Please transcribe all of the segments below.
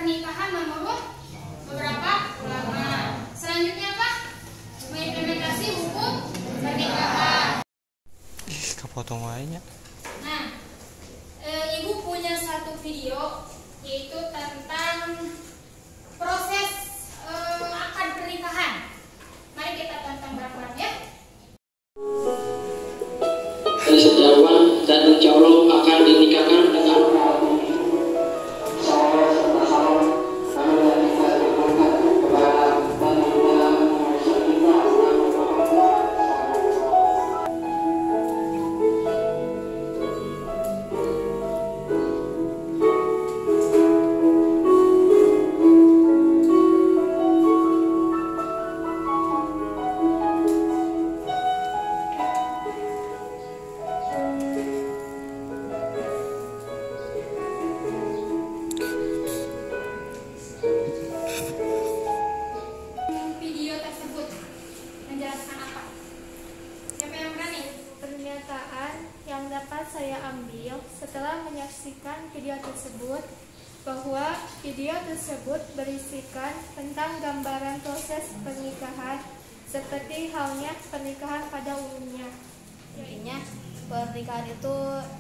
pernikahan menurut beberapa ulama. Selanjutnya apa? Mengimplementasi hukum pernikahan. Kepotong lainnya. Nah, ibu punya satu video yaitu tentang proses akad pernikahan. Mari kita tonton bareng-bareng ya. Sejarawan dan insya Allah akan dinikahkan dengan Video tersebut menjelaskan apa? Siapa yang berani? Pernyataan yang dapat saya ambil setelah menyaksikan video tersebut bahwa video tersebut berisikan tentang gambaran proses pernikahan seperti halnya pernikahan pada umumnya. Intinya pernikahan itu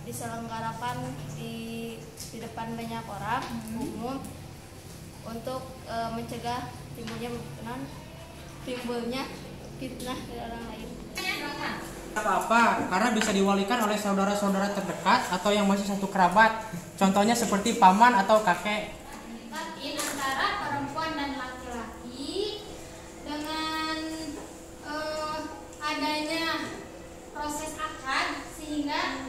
diselenggarakan di depan banyak orang umum untuk mencegah timbulnya fitnah dari orang lain. Apa-apa karena bisa diwalikan oleh saudara-saudara terdekat atau yang masih satu kerabat. Contohnya seperti paman atau kakek. Antara perempuan dan laki-laki dengan adanya proses akad sehingga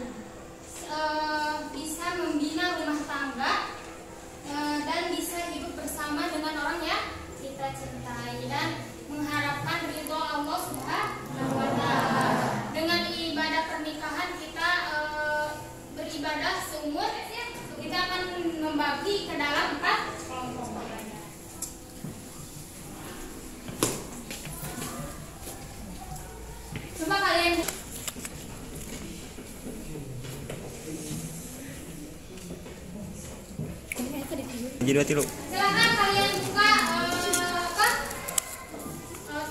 bisa membina rumah tangga dan bisa hidup bersama dengan orang yang kita cintai dan mengharapkan ridho Allah Subhanahu wa Ta'ala. Dengan ibadah pernikahan kita beribadah seumur, kita akan membagi ke dalam 4 kelompok. Coba kalian Jadi hati lu. silakan kalian buka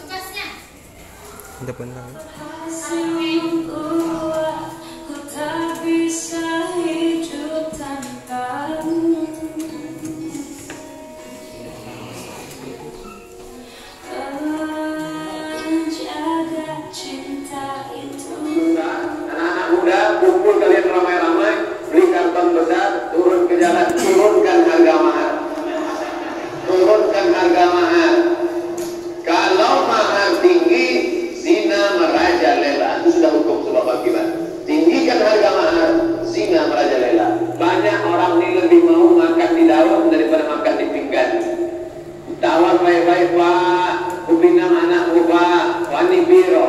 tugasnya. Udah benar. anak-anak muda kumpul kalian ramai-ramai, beli karton besar, turun ke jalan, turunkan harga mahar. Turunkan harga mahar. Kalau mahar tinggi, zina merajalela. Itu sudah hukum sebab akibat. Tinggikan harga mahar, zina merajalela. Banyak orang ini lebih mau makan di daun daripada makan di pinggan. Tawar baik-baik Pak, kubinam anakmu Pak, wani biro.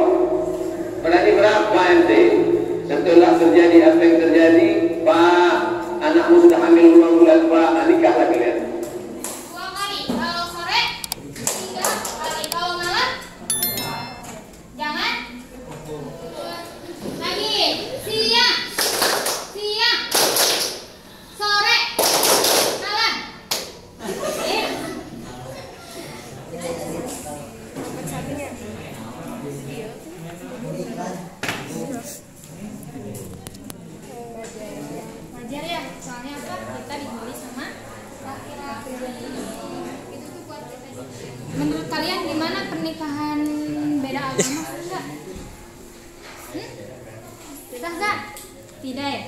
Berani berapa ente? Setelah terjadi apa yang terjadi, Pak, anakmu sudah hamil 2 bulan Pak, nikah lagi lihat. 2 kali. Kalau sore 3 kali. Kalau malam jangan. Lagi siang, sore, malam. Wajar ya, soalnya apa? Kita dibully sama laki-laki. Itu tuh buat kita. Menurut kalian gimana pernikahan beda agama? Enggak? Sah gak? Tidak ya?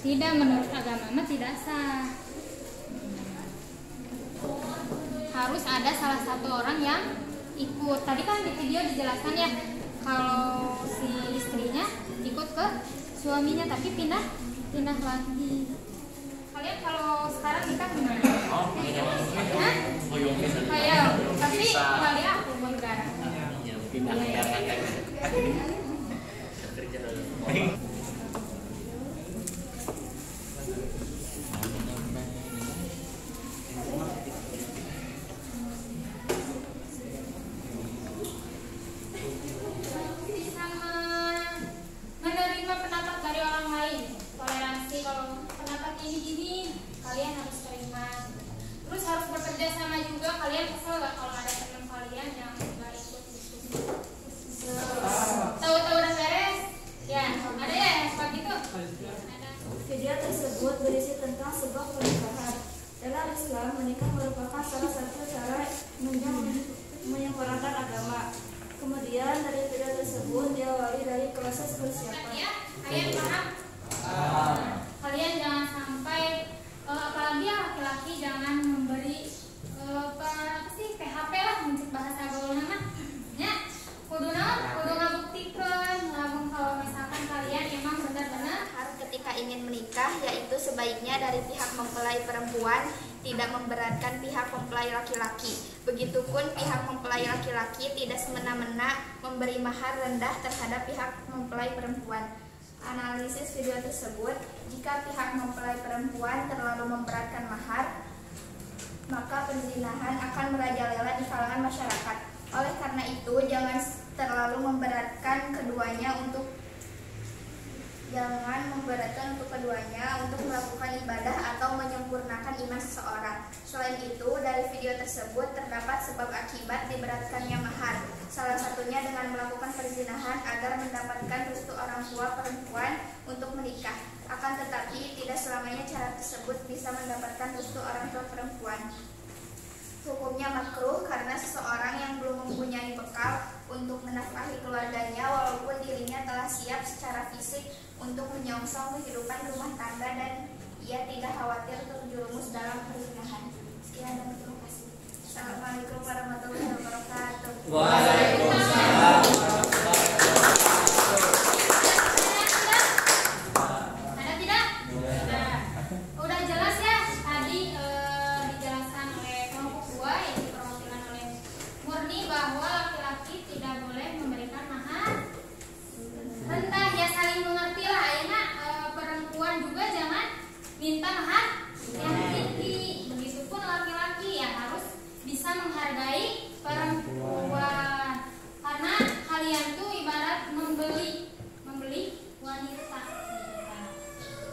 Tidak, menurut agama mah tidak sah. Harus ada salah satu orang yang ikut. Tadi kan di video dijelaskan ya, kalau si istrinya ikut ke suaminya tapi pindah lagi. Kalian kalau sekarang nikah gimana? Hah? Kayak tapi kali aku negara. Pindah negara. kalian harus terima. Terus harus tersebut berisi tentang sebuah pernikahan. Dalam Islam, menikah merupakan salah satu cara menyempurnakan agama. Kemudian dari video tersebut diawali dari proses persiapan. Kalian paham? Kalian jangan sampai apalagi ya laki-laki jangan memberi PHP lah untuk bahasa gaul nama. Ya, kudu ngabuktikan ngabung kalau misalkan kalian emang benar-benar ketika ingin menikah, yaitu sebaiknya dari pihak mempelai perempuan tidak memberatkan pihak mempelai laki-laki. Begitupun pihak mempelai laki-laki tidak semena-mena memberi mahar rendah terhadap pihak mempelai perempuan. Analisis video tersebut, jika pihak mempelai perempuan terlalu memberatkan mahar, maka perzinahan akan merajalela di kalangan masyarakat. Oleh karena itu, jangan terlalu memberatkan keduanya untuk melakukan ibadah atau menyempurnakan iman seseorang. Selain itu, dari video tersebut terdapat sebab akibat diberatkannya mahar. Salah satunya dengan melakukan perzinahan agar mendapatkan restu orang tua perempuan untuk menikah. Akan tetapi, tidak selamanya cara tersebut bisa mendapatkan restu orang tua perempuan. Hukumnya makruh karena seseorang yang belum mempunyai bekal untuk menafkahi keluarganya walaupun dirinya telah siap secara fisik untuk menyongsong kehidupan rumah tangga dan ia tidak khawatir terjerumus dalam perzinahan. Sekian dan terima kasih. Assalamualaikum warahmatullahi wabarakatuh. Waalaikumsalam. Ada tidak? Udah jelas ya tadi dijelaskan oleh kelompok 2 yang diperwakilan oleh Murni bahwa laki-laki tidak boleh memberikan mahar rendah, ya saling mengerti lah akhirnya perempuan juga jangan minta mahar yang tinggi. Begitupun laki-laki ya harus bisa menghargai perempuan karena kalian tuh ibarat membeli wanita.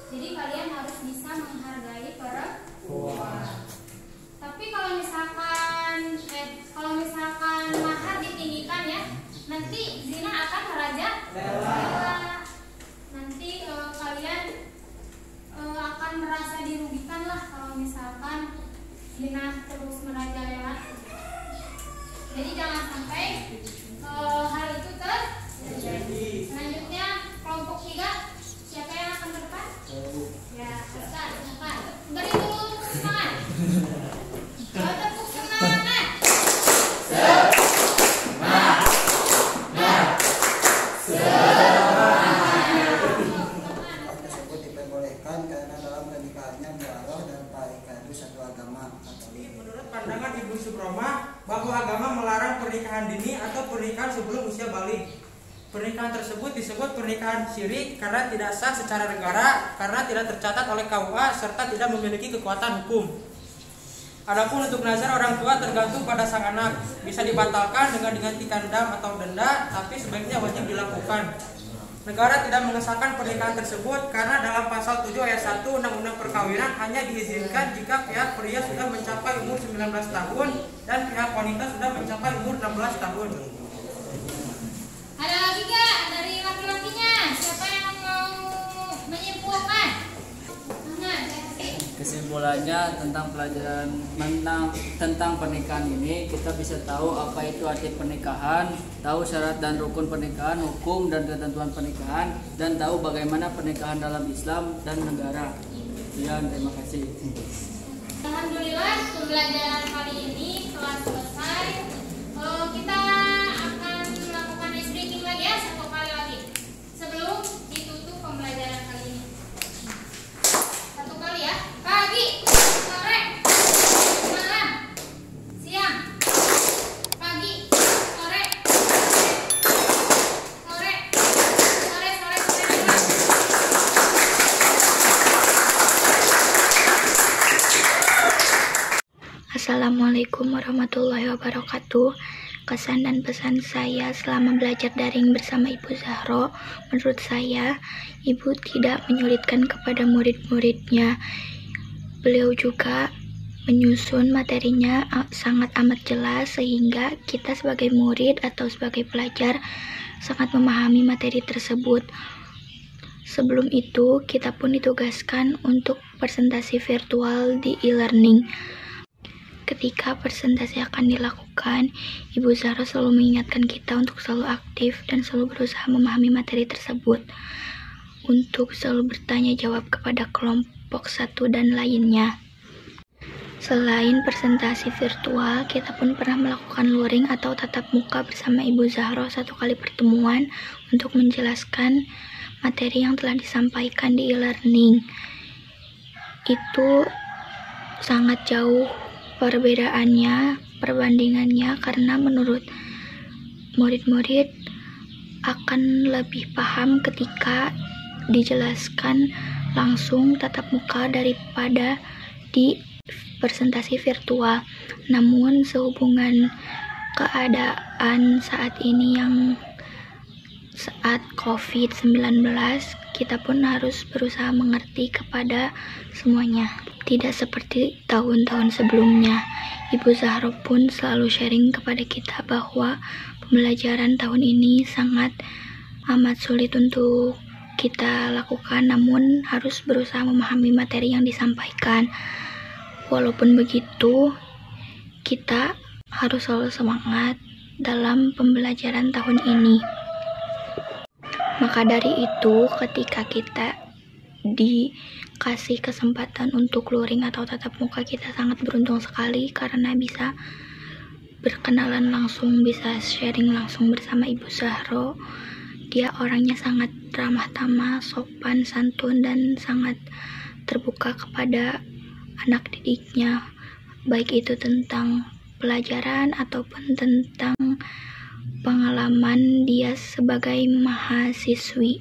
Jadi kalian harus bisa menghargai perempuan. Tapi kalau misalkan mahar ditinggikan ya, nanti zina akan merajalela. Nanti kalian akan merasa dirugikan lah kalau misalkan zina terus merajalela. Jadi jangan sampai hal itu terjadi. Selanjutnya kelompok 3, siapa yang akan ke depan? Ya, Ustaz, silakan. Beri dulu tepuk semangat. Tepuk semangat. Tersebut diperbolehkan karena dalam pernikahannya muarah dan tarekat itu satu agama Katolik. Menurut pandangan Ibu Suproma, bahwa agama melarang pernikahan dini atau pernikahan sebelum usia balik. Pernikahan tersebut disebut pernikahan syirik karena tidak sah secara negara, karena tidak tercatat oleh KUA serta tidak memiliki kekuatan hukum. Adapun untuk nazar orang tua tergantung pada sang anak, bisa dibatalkan dengan digantikan dam atau denda, tapi sebaiknya wajib dilakukan. Negara tidak mengesahkan pernikahan tersebut karena dalam pasal 7 ayat 1 Undang-Undang Perkawinan hanya diizinkan jika pihak pria sudah mencapai umur 19 tahun dan pihak wanita sudah mencapai umur 16 tahun. Ada lagi gak dari laki-lakinya? Siapa yang mau menyimpulkan? Kesimpulannya tentang pelajaran tentang pernikahan ini, kita bisa tahu apa itu arti pernikahan, tahu syarat dan rukun pernikahan, hukum dan ketentuan pernikahan, dan tahu bagaimana pernikahan dalam Islam dan negara. Sekian, terima kasih. Alhamdulillah pembelajaran kali ini telah selesai. Kita akan melakukan ice breaking lagi ya, 1 kali lagi sebelum ditutup pembelajaran kali ini. 1 kali ya, pagi, sore, malam, siang, pagi, sore, sore, sore, sore, sore. Assalamualaikum warahmatullahi wabarakatuh. Kesan dan pesan saya selama belajar daring bersama Ibu Zahro, menurut saya Ibu tidak menyulitkan kepada murid-muridnya. Beliau juga menyusun materinya sangat amat jelas sehingga kita sebagai murid atau sebagai pelajar sangat memahami materi tersebut. Sebelum itu, kita pun ditugaskan untuk presentasi virtual di e-learning. Ketika presentasi akan dilakukan, Ibu Zahro selalu mengingatkan kita untuk selalu aktif dan selalu berusaha memahami materi tersebut, untuk selalu bertanya jawab kepada kelompok satu dan lainnya. Selain presentasi virtual, kita pun pernah melakukan luring atau tatap muka bersama Ibu Zahro 1 kali pertemuan untuk menjelaskan materi yang telah disampaikan di e-learning. Itu sangat jauh perbandingannya, karena menurut murid-murid akan lebih paham ketika dijelaskan langsung tatap muka daripada di presentasi virtual. Namun sehubungan keadaan saat ini yang saat COVID-19, kita pun harus berusaha mengerti kepada semuanya. Tidak seperti tahun-tahun sebelumnya, Ibu Zahro pun selalu sharing kepada kita bahwa pembelajaran tahun ini sangat amat sulit untuk kita lakukan, namun harus berusaha memahami materi yang disampaikan. Walaupun begitu, kita harus selalu semangat dalam pembelajaran tahun ini. Maka dari itu, ketika kita dikasih kesempatan untuk luring atau tatap muka, kita sangat beruntung sekali karena bisa berkenalan langsung, bisa sharing langsung bersama Ibu Zahro. Dia orangnya sangat ramah tamah, sopan, santun, dan sangat terbuka kepada anak didiknya, baik itu tentang pelajaran ataupun tentang pengalaman dia sebagai mahasiswi.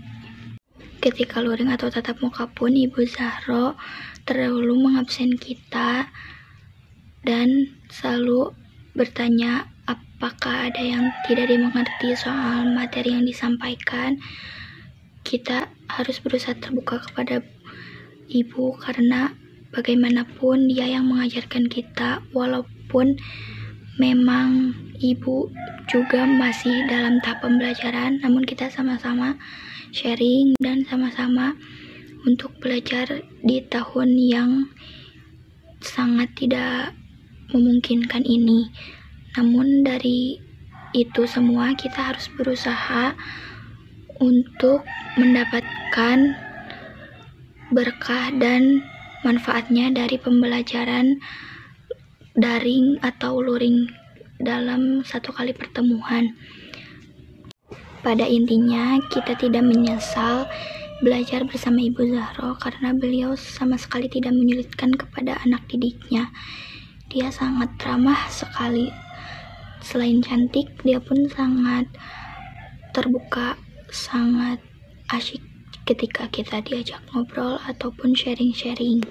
Ketika luring atau tatap muka pun, Ibu Zahro terdahulu mengabsen kita dan selalu bertanya apakah ada yang tidak dimengerti soal materi yang disampaikan. Kita harus berusaha terbuka kepada Ibu karena bagaimanapun dia yang mengajarkan kita, walaupun memang Ibu juga masih dalam tahap pembelajaran, namun kita sama-sama sharing dan sama-sama untuk belajar di tahun yang sangat tidak memungkinkan ini. Namun dari itu semua kita harus berusaha untuk mendapatkan berkah dan manfaatnya dari pembelajaran daring atau luring dalam 1 kali pertemuan. Pada intinya, kita tidak menyesal belajar bersama Ibu Zahro karena beliau sama sekali tidak menyulitkan kepada anak didiknya. Dia sangat ramah sekali. Selain cantik, dia pun sangat terbuka, sangat asyik ketika kita diajak ngobrol ataupun sharing-sharing.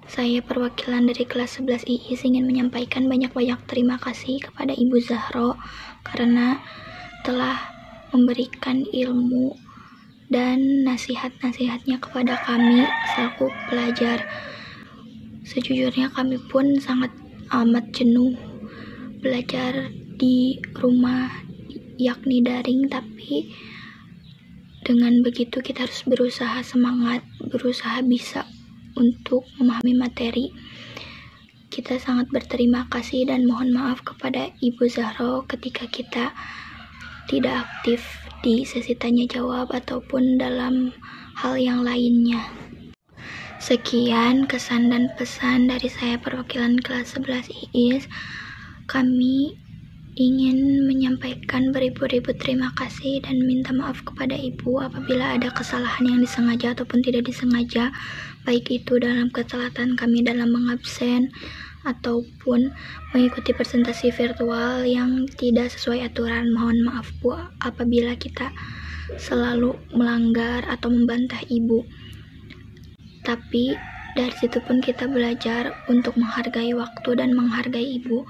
Saya perwakilan dari kelas 11 IIS ingin menyampaikan banyak-banyak terima kasih kepada Ibu Zahro karena telah memberikan ilmu dan nasihat-nasihatnya kepada kami selaku pelajar. Sejujurnya kami pun sangat amat jenuh belajar di rumah, yakni daring, tapi dengan begitu kita harus berusaha semangat, berusaha bisa untuk memahami materi. Kita sangat berterima kasih dan mohon maaf kepada Ibu Zahro ketika kita tidak aktif di sesi tanya jawab ataupun dalam hal yang lainnya. Sekian kesan dan pesan dari saya perwakilan kelas 11 IIS. Kami ingin menyampaikan beribu-ribu terima kasih dan minta maaf kepada Ibu apabila ada kesalahan yang disengaja ataupun tidak disengaja, baik itu dalam kesalahan kami dalam mengabsen ataupun mengikuti presentasi virtual yang tidak sesuai aturan. Mohon maaf Bu apabila kita selalu melanggar atau membantah Ibu. Tapi dari situ pun kita belajar untuk menghargai waktu dan menghargai Ibu.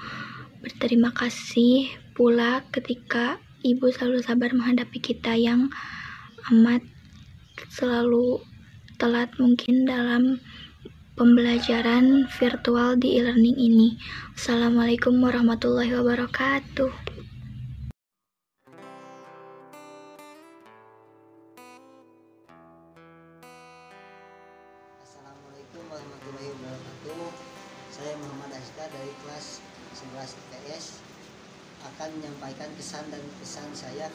Berterima kasih pula ketika Ibu selalu sabar menghadapi kita yang amat selalu telat mungkin dalam pembelajaran virtual di e-learning ini. Assalamualaikum warahmatullahi wabarakatuh. warahmatullahi wabarakatuh. Saya Muhammad Aska dari kelas 11 IPS akan menyampaikan kesan dan pesan saya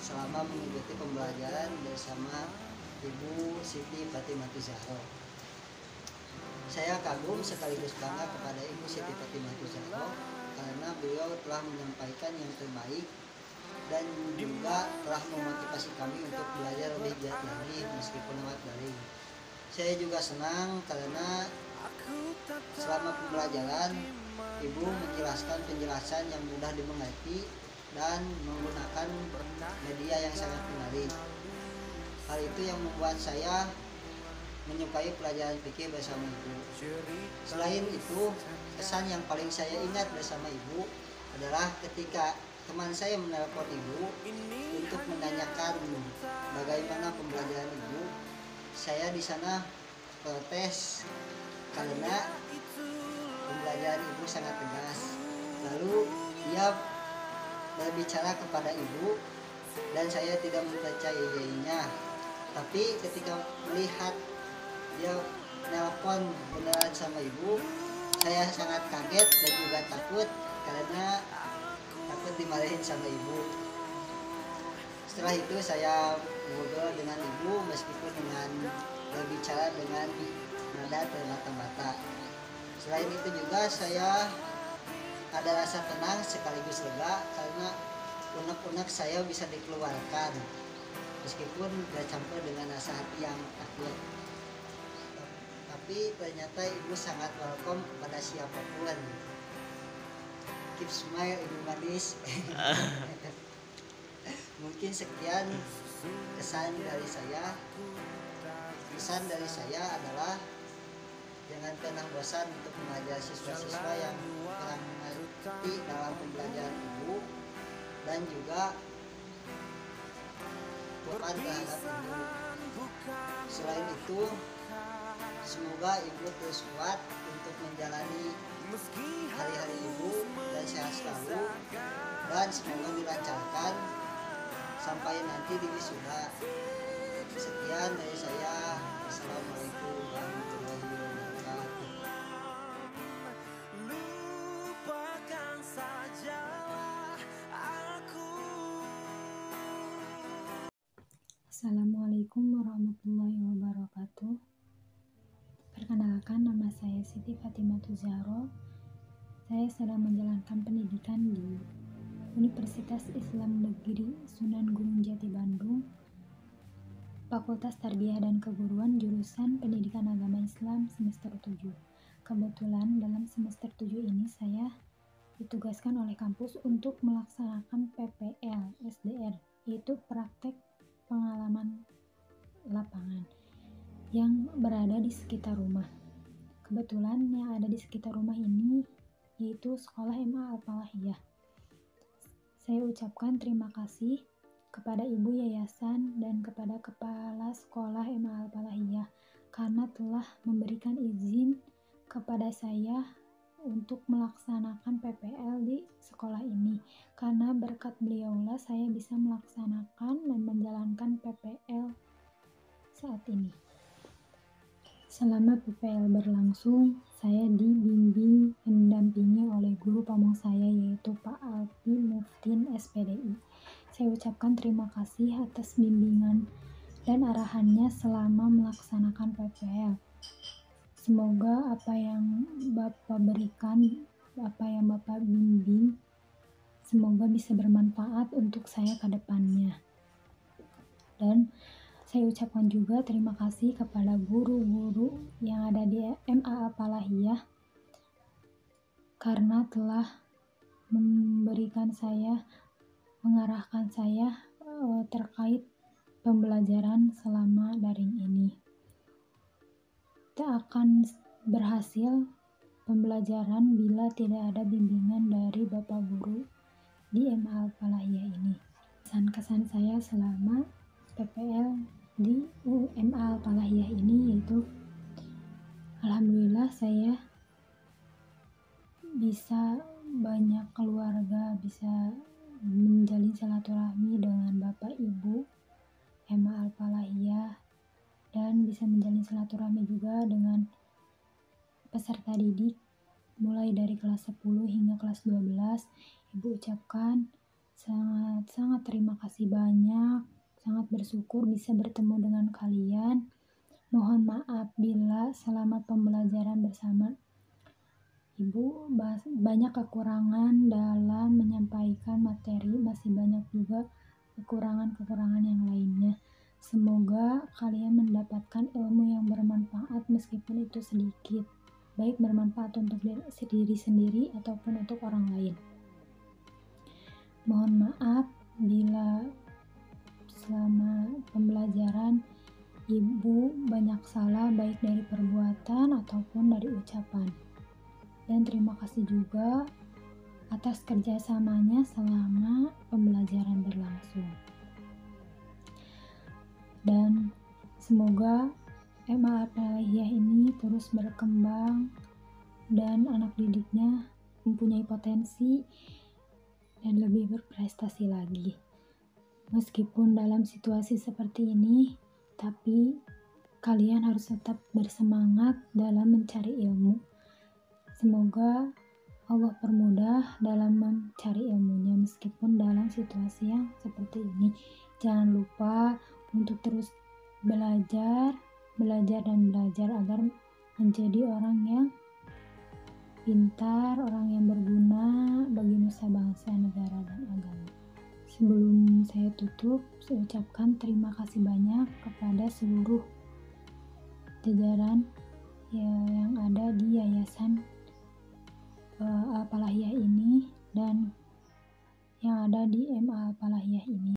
selama mengikuti pembelajaran bersama Ibu Siti Fatimatu Zahro. Saya kagum sekaligus bangga kepada Ibu Siti Fatimatu Zahro karena beliau telah menyampaikan yang terbaik dan juga telah memotivasi kami untuk belajar lebih giat lagi meskipun lewat daring. Saya juga senang karena selama pembelajaran Ibu menjelaskan penjelasan yang mudah dimengerti dan menggunakan media yang sangat menarik. Hal itu yang membuat saya menyukai pelajaran fikih bersama Ibu. Selain itu, kesan yang paling saya ingat bersama Ibu adalah ketika teman saya menelpon Ibu untuk menanyakan bagaimana pembelajaran Ibu. Saya di sana protes karena pembelajaran Ibu sangat tegas. Lalu dia berbicara kepada Ibu dan saya tidak mempercayainya. Tapi ketika melihat dia nelpon beneran sama Ibu, saya sangat kaget dan juga takut karena takut dimarahin sama Ibu. Setelah itu saya ngobrol dengan Ibu meskipun dengan berbicara dengan nada terbata-bata. Selain itu juga saya ada rasa tenang sekaligus lega karena unek-unek saya bisa dikeluarkan meskipun bercampur dengan rasa hati yang takut. Tapi ternyata Ibu sangat welcome kepada siapapun. Keep smile Ibu manis. Mungkin sekian kesan dari saya. Pesan dari saya adalah jangan pernah bosan untuk mengajar siswa-siswa yang kurang mengerti dalam pembelajaran Ibu dan juga bukan terhadap Ibu. Selain itu, semoga Ibu terus kuat untuk menjalani hari-hari Ibu dan sehat selalu, dan semoga dilancarkan sampai nanti di wisuda. Sekian dari saya. Assalamualaikum warahmatullahi wabarakatuh. Lupakan sajalah aku. Assalamualaikum warahmatullahi wabarakatuh. Perkenalkan, nama saya Siti Fatimatu Zahro. Saya sedang menjalankan pendidikan di Universitas Islam Negeri Sunan Gunung Jati Bandung, Fakultas Tarbiyah dan Keguruan, jurusan Pendidikan Agama Islam semester 7. Kebetulan dalam semester 7 ini saya ditugaskan oleh kampus untuk melaksanakan PPL SDR, yaitu praktek pengalaman lapangan yang berada di sekitar rumah. Kebetulan yang ada di sekitar rumah ini yaitu Sekolah MA Al-Falahiyah. Saya ucapkan terima kasih kepada Ibu Yayasan dan kepada Kepala Sekolah MA Al-Falahiyah karena telah memberikan izin kepada saya untuk melaksanakan PPL di sekolah ini. Karena berkat beliaulah saya bisa melaksanakan dan menjalankan PPL saat ini. Selama PPL berlangsung, saya dibimbing mendampingi oleh guru pamong saya yaitu Pak Alfi Muftin SPDI. Saya ucapkan terima kasih atas bimbingan dan arahannya selama melaksanakan PPL. Semoga apa yang Bapak berikan, apa yang Bapak bimbing, semoga bisa bermanfaat untuk saya ke depannya. Dan saya ucapkan juga terima kasih kepada guru-guru yang ada di MA Al-Falahiyah karena telah memberikan saya, mengarahkan saya terkait pembelajaran selama daring ini. Tak akan berhasil pembelajaran bila tidak ada bimbingan dari Bapak Guru di MA Al-Falahiyah ini. Kesan-kesan saya selama PPL di MA Al-Falahiyah ini yaitu alhamdulillah saya bisa banyak keluarga, bisa menjalin silaturahmi dengan Bapak Ibu MA Al-Falahiyah dan bisa menjalin silaturahmi juga dengan peserta didik mulai dari kelas 10 hingga kelas 12, Ibu ucapkan sangat terima kasih banyak, sangat bersyukur bisa bertemu dengan kalian. Mohon maaf bila selama pembelajaran bersama Ibu banyak kekurangan dalam menyampaikan materi, masih banyak juga kekurangan-kekurangan yang lainnya. Semoga kalian mendapatkan ilmu yang bermanfaat meskipun itu sedikit, baik bermanfaat untuk diri sendiri ataupun untuk orang lain. Mohon maaf bila selama pembelajaran Ibu banyak salah baik dari perbuatan ataupun dari ucapan. Dan terima kasih juga atas kerjasamanya selama pembelajaran berlangsung. Dan semoga MA Al-Falahiyah ini terus berkembang dan anak didiknya mempunyai potensi dan lebih berprestasi lagi. Meskipun dalam situasi seperti ini, tapi kalian harus tetap bersemangat dalam mencari ilmu. Semoga Allah permudah dalam mencari ilmunya meskipun dalam situasi yang seperti ini. Jangan lupa untuk terus belajar agar menjadi orang yang pintar, orang yang berguna bagi nusa bangsa, negara, dan agama. Sebelum saya tutup, saya ucapkan terima kasih banyak kepada seluruh jajaran yang ada di Yayasan Al-Falahiyah ini dan yang ada di MA Al-Falahiyah ini.